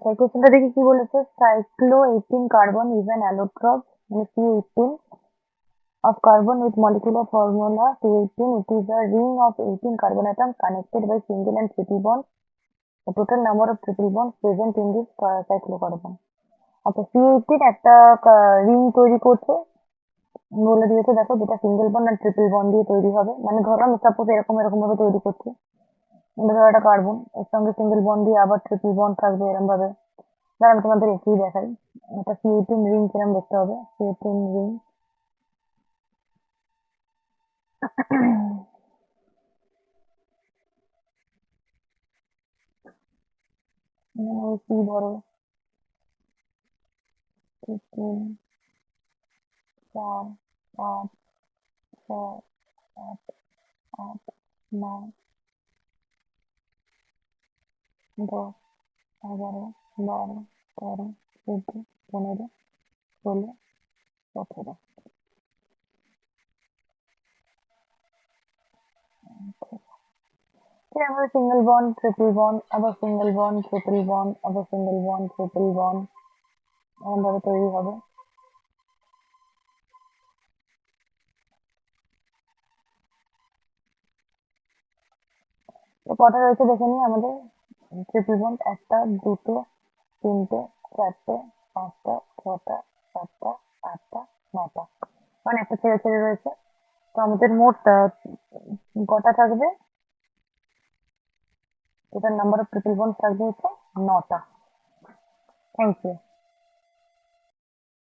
আচ্ছা, এই কোশ্চেনটা দেখি কি বলেছে। সাইক্লো-18 কার্বন is an allotrope, মানে C18 of carbon with molecular formula C18. It is a ring of 18 carbon atoms connected by single and triple bonds. The total number of triple bonds present in this cyclocarbon. আচ্ছা, C18 একটা ring তৈরি করছে, বলে দিয়েছে দেখো যেটা single bond আর triple bond দিয়ে তৈরি হবে। মানে ধরো আমি সাপোজ এরকম এরকম ভাবে তৈরি করছি, ধরো একটা কার্বন, এর সঙ্গে সিঙ্গেল বন্ড দিয়ে আবার ট্রিপল বন্ড থাকবে এরকম ভাবে। দাঁড়া আমি তোমাদের একটুই দেখাই এটা C18 রিং কিরম দেখতে হবে। C18 রিং কি ধরো 3 4 5 6 7 8 9 10 11 12 13 14 15 16 17। আমরা সিঙ্গেল বন্ড ট্রিপল বন্ড আবার সিঙ্গেল বন্ড ট্রিপল বন্ড আবার সিঙ্গেল বন্ড ট্রিপল বন্ড এরকম ভাবে তৈরি হবে। তো কটা রয়েছে দেখে নিই আমাদের। ট্রিপল বন্ড একটা, দুটো, তিনটে, চারটে, পাঁচটা, ছটা, সাতটা, আটটা, নটা, মানে একটা ছেড়ে ছেড়ে রয়েছে। তো আমাদের মোট কটা থাকবে, total number of triple bond থাকবে হচ্ছে 9টা। Thank you.